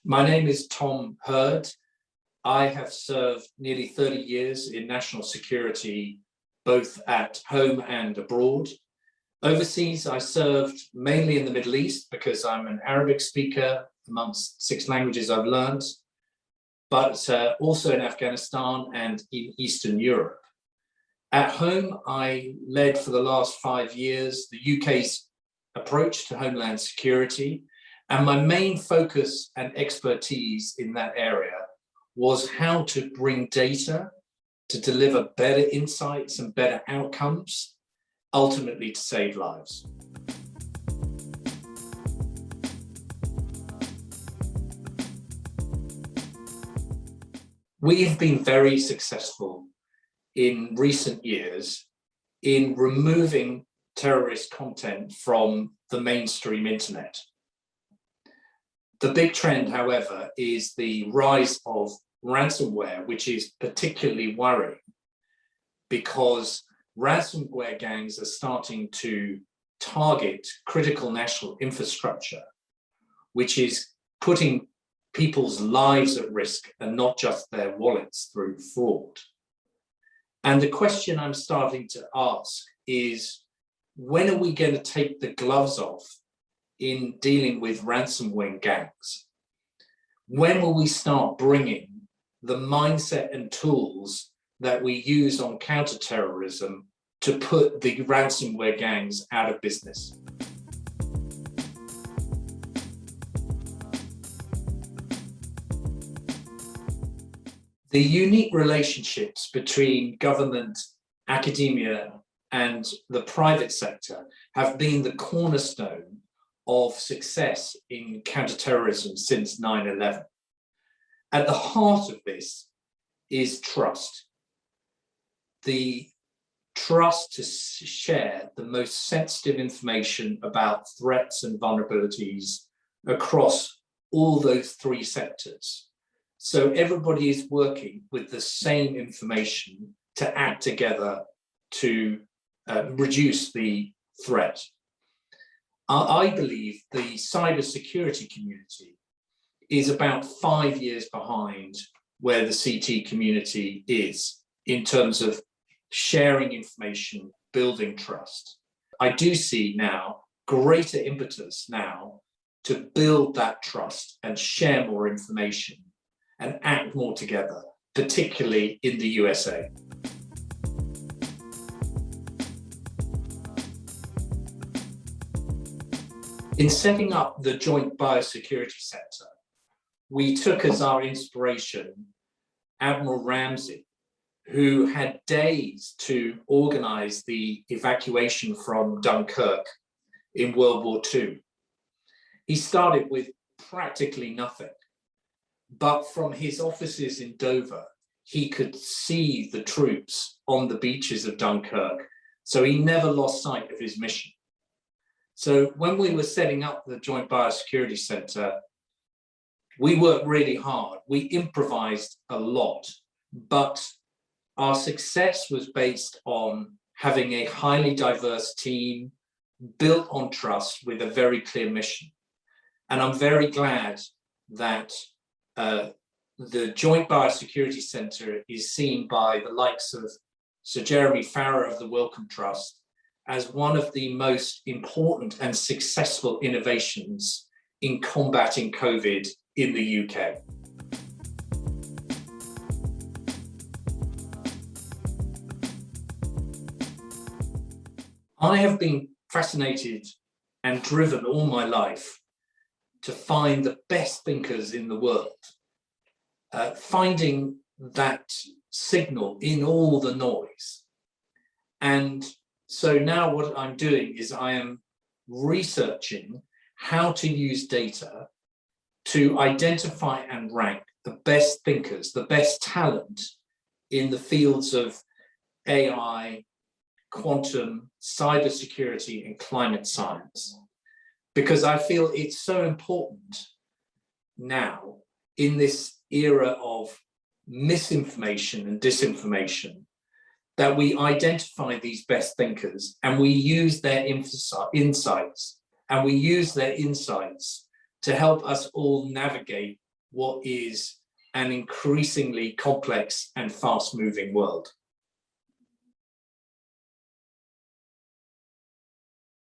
My name is Tom Hurd. I have served nearly 30 years in national security, both at home and abroad. Overseas, I served mainly in the Middle East because I'm an Arabic speaker amongst 6 languages I've learned, but also in Afghanistan and in Eastern Europe. At home, I led for the last 5 years the UK's approach to homeland security, and my main focus and expertise in that area was how to bring data to deliver better insights and better outcomes, ultimately to save lives. We have been very successful in recent years in removing terrorist content from the mainstream internet. The big trend, however, is the rise of ransomware, which is particularly worrying because ransomware gangs are starting to target critical national infrastructure, which is putting people's lives at risk and not just their wallets through fraud. And the question I'm starting to ask is, when are we going to take the gloves off in dealing with ransomware gangs? When will we start bringing the mindset and tools that we use on counterterrorism to put the ransomware gangs out of business? The unique relationships between government, academia, and the private sector have been the cornerstone of success in counterterrorism since 9/11. At the heart of this is trust. The trust to share the most sensitive information about threats and vulnerabilities across all those 3 sectors. So everybody is working with the same information to act together to reduce the threat. I believe the cybersecurity community is about 5 years behind where the CT community is in terms of sharing information, building trust. I do see now greater impetus now to build that trust and share more information and act more together, particularly in the USA. In setting up the Joint Biosecurity Center, we took as our inspiration Admiral Ramsey, who had days to organize the evacuation from Dunkirk in World War II. He started with practically nothing, but from his offices in Dover, he could see the troops on the beaches of Dunkirk, so he never lost sight of his mission. So when we were setting up the Joint Biosecurity Center, we worked really hard. We improvised a lot, but our success was based on having a highly diverse team built on trust with a very clear mission. And I'm very glad that the Joint Biosecurity Center is seen by the likes of Sir Jeremy Farrar of the Wellcome Trust as one of the most important and successful innovations in combating COVID in the UK. I have been fascinated and driven all my life to find the best thinkers in the world, finding that signal in all the noise. And so now what I'm doing is I am researching how to use data to identify and rank the best thinkers, the best talent in the fields of AI, quantum, cybersecurity, and climate science. Because I feel it's so important now in this era of misinformation and disinformation that we identify these best thinkers and we use their insights to help us all navigate what is an increasingly complex and fast-moving world.